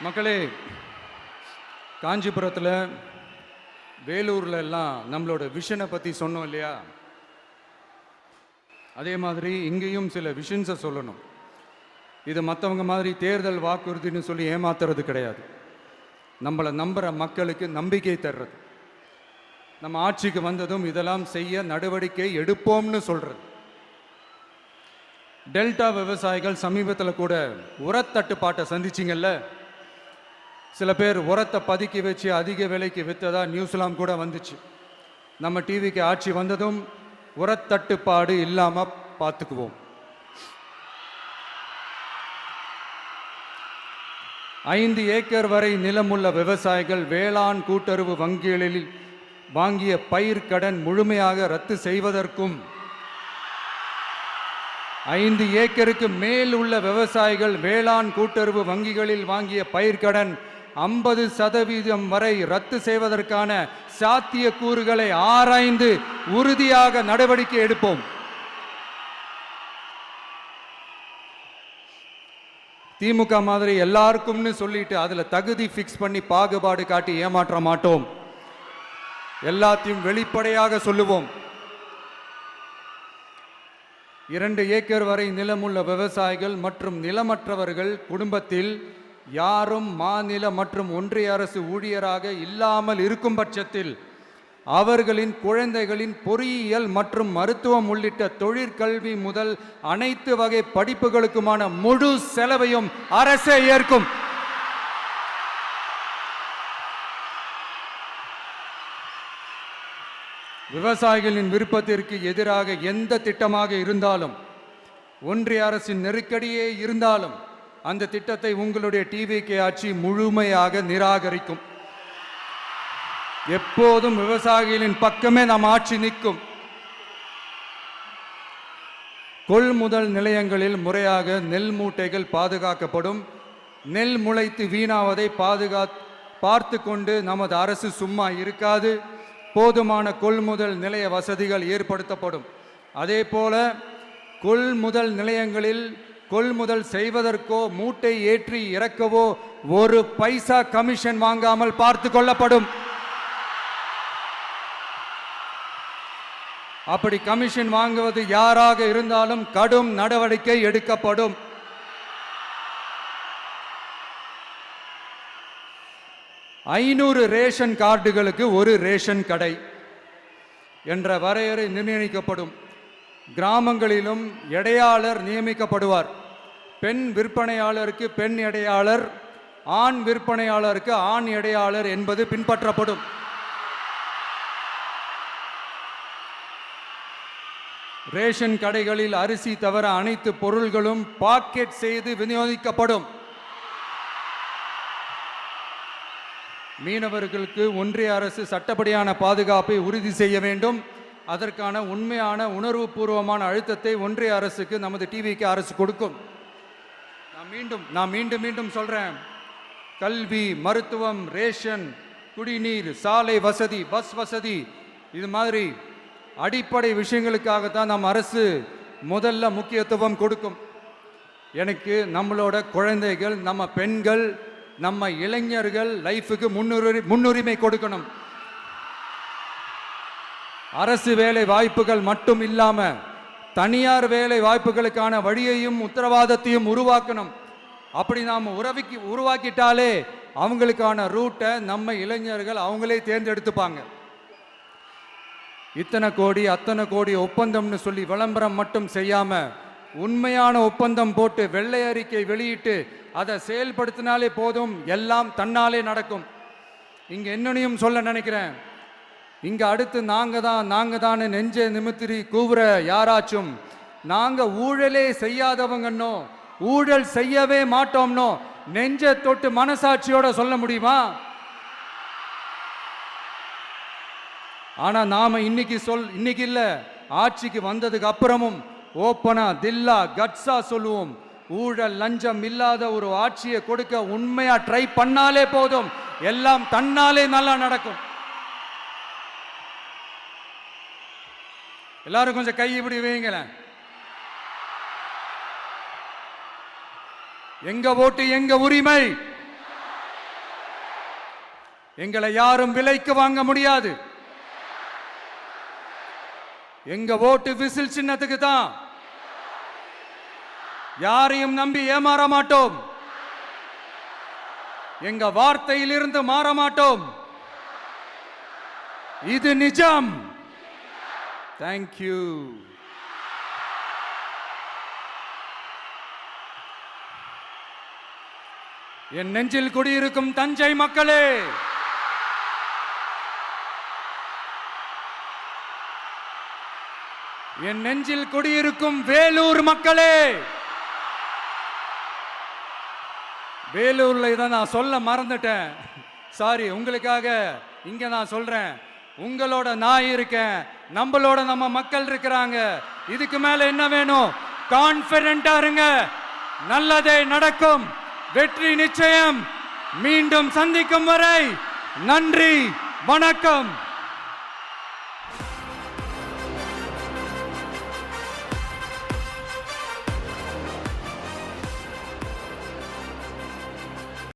மக்களே, காஞ்சிபுரத்தில் வேலூரில் எல்லாம் நம்மளோட விஷனை பற்றி சொன்னோம் இல்லையா? அதே மாதிரி இங்கேயும் சில விஷன்ஸை சொல்லணும். இது மற்றவங்க மாதிரி தேர்தல் வாக்குறுதின்னு சொல்லி ஏமாத்துறது கிடையாது. நம்மளை நம்புகிற மக்களுக்கு நம்பிக்கை தர்றது. நம்ம ஆட்சிக்கு வந்ததும் இதெல்லாம் செய்ய நடவடிக்கை எடுப்போம்னு சொல்கிறது. டெல்டா விவசாயிகள் சமீபத்தில் கூட உரத்தட்டுப்பாட்டை சந்திச்சிங்கல்ல. சில பேர் உரத்தை பதுக்கி வச்சு அதிக விலைக்கு விற்றதா நியூஸ்லாம் கூட வந்துச்சு. நம்ம டிவிக்கு ஆட்சி வந்ததும் உரத்தட்டுப்பாடு இல்லாமல் பார்த்துக்குவோம். 5 ஏக்கர் வரை நிலமுள்ள விவசாயிகள் வேளாண் கூட்டுறவு வங்கிகளில் வாங்கிய பயிர் கடன் முழுமையாக ரத்து செய்வதற்கும் 5 ஏக்கருக்கு மேல் உள்ள விவசாயிகள் வேளாண் கூட்டுறவு வங்கிகளில் வாங்கிய பயிர்க்கடன் 50% வரை ரத்து செய்வதற்கான சாத்திய கூறுகளை ஆராய்ந்து உறுதியாக நடவடிக்கை எடுப்போம். திமுக மாதிரி எல்லாருக்கும்னு சொல்லிட்டு அதுல தகுதி ஃபிக்ஸ் பண்ணி பாகுபாடு காட்டி ஏமாற்ற மாட்டோம். எல்லாத்தையும் வெளிப்படையாக சொல்லுவோம். 2 ஏக்கர் வரை நிலமுள்ள விவசாயிகள் மற்றும் நிலமற்றவர்கள் குடும்பத்தில் யாரும் மாநில மற்றும் ஒன்றிய அரசு ஊழியராக இல்லாமல் இருக்கும் பட்சத்தில் அவர்களின் குழந்தைகளின் பொறியியல் மற்றும் மருத்துவம் உள்ளிட்ட தொழிற்கல்வி முதல் அனைத்து வகை படிப்புகளுக்குமான முழு செலவையும் அரசே ஏற்கும். விவசாயிகளின் விருப்பத்திற்கு எதிராக எந்த திட்டமாக இருந்தாலும், ஒன்றிய அரசின் நெருக்கடியே இருந்தாலும் அந்த திட்டத்தை உங்களுடைய டிவிகே ஆட்சி முழுமையாக நிராகரிக்கும். எப்போதும் விவசாயிகளின் பக்கமே நம் ஆட்சி நிற்கும். கொள்முதல் நிலையங்களில் முறையாக நெல் மூட்டைகள் பாதுகாக்கப்படும். நெல் முளைத்து வீணாவதை பார்த்து கொண்டு நமது அரசு சும்மா இருக்காது. போதுமான கொள்முதல் நிலைய வசதிகள் ஏற்படுத்தப்படும். அதே போல கொள்முதல் நிலையங்களில் கொள்முதல் செய்வதற்கோ மூட்டை ஏற்றி இறக்கவோ 1 பைசா கமிஷன் வாங்காமல் பார்த்து கொள்ளப்படும். அப்படி கமிஷன் வாங்குவது யாராக இருந்தாலும் கடும் நடவடிக்கை எடுக்கப்படும். ஐநூறு ரேஷன் கார்டுகளுக்கு 1 ரேஷன் கடை என்ற வரையறை நிர்ணயிக்கப்படும். கிராமங்களிலும் எடையாளர் நியமிக்கப்படுவார். பெண் விற்பனையாளருக்கு பெண் எடையாளர், ஆண் விற்பனையாளருக்கு ஆண் எடையாளர் என்பது பின்பற்றப்படும். ரேஷன் கடைகளில் அரிசி தவிர அனைத்து பொருள்களும் பாக்கெட் செய்து விநியோகிக்கப்படும். மீனவர்களுக்கு ஒன்றிய அரசு சட்டப்படியான பாதுகாப்பை உறுதி செய்ய வேண்டும். அதற்கான உண்மையான உணர்வுபூர்வமான அழுத்தத்தை ஒன்றிய அரசுக்கு நமது டிவிக்கு அரசு கொடுக்கும். நான் மீண்டும் சொல்றேன். கல்வி, மருத்துவம், ரேஷன், குடிநீர், சாலை வசதி, பஸ் வசதி, இது மாதிரி அடிப்படை விஷயங்களுக்காகத்தான் நம் அரசு முதல்ல முக்கியத்துவம் கொடுக்கும். எனக்கு நம்மளோட குழந்தைகள், நம்ம பெண்கள், நம்ம இளைஞர்கள் லைஃபுக்கு முன்னுரிமை கொடுக்கணும். அரசு வேலை வாய்ப்புகள் மட்டும் இல்லாம தனியார் வேலை வாய்ப்புகளுக்கான வழியையும் உத்தரவாதத்தையும் உருவாக்கணும். அப்படி நாம் உருவாக்கிட்டாலே அவங்களுக்கான ரூட்டை நம்ம இளைஞர்கள் அவங்களே தேர்ந்தெடுத்துப்பாங்க. இத்தனை கோடி அத்தனை கோடி ஒப்பந்தம்னு சொல்லி விளம்பரம் மட்டும் செய்யாம உண்மையான ஒப்பந்தம் போட்டு வெள்ளை அறிக்கை வெளியிட்டு அதை செயல்படுத்தினாலே போதும், எல்லாம் தன்னாலே நடக்கும். இங்க என்னனையும் சொல்ல நினைக்கிறேன். இங்க அடுத்து நாங்க தான் நெஞ்சை நிமித்திரி கூவுற யாராச்சும் நாங்க ஊழலே செய்யாதவங்கன்னோ ஊழல் செய்யவே மாட்டோம்னோ நெஞ்சை தொட்டு மனசாட்சியோட சொல்ல முடியுமா? ஆனா நாம இன்னைக்கு இல்ல, ஆட்சிக்கு வந்ததுக்கு அப்புறமும் ஓப்பனா தில்லா கட்ஸா சொல்லுவோம். ஊழல் லஞ்சம் இல்லாத ஒரு ஆட்சியை கொடுக்க உண்மையா ட்ரை பண்ணாலே போதும், எல்லாம் தன்னாலே நல்லா நடக்கும். எல்லாரும் கொஞ்சம் கை இப்படி வைங்களேன். எங்க ஓட்டு எங்க உரிமை. எங்களை யாரும் விலைக்கு வாங்க முடியாது. எங்க ஓட்டு விசில் சின்னத்துக்கு தான். யாரையும் நம்பி ஏமாற மாட்டோம். எங்க வார்த்தையிலிருந்து மாற மாட்டோம். இது நிஜம். தேங்க்யூ. என் நெஞ்சில் குடியிருக்கும் தஞ்சை மக்களே, என் நெஞ்சில் குடியிருக்கும் வேலூர் மக்களே, வேலூர்ல இதை நான் சொல்ல மறந்துட்டேன். சாரி, உங்களுக்காக இங்க நான் சொல்றேன். உங்களோட நான் இருக்கேன், நம்மளோட நம்ம மக்கள் இருக்கிறாங்க. இதுக்கு மேல என்ன வேணும்? கான்பிடென்ட்டா இருங்க. நல்லதே நடக்கும். வெற்றி நிச்சயம். மீண்டும் சந்திக்கும் வரை நன்றி, வணக்கம்.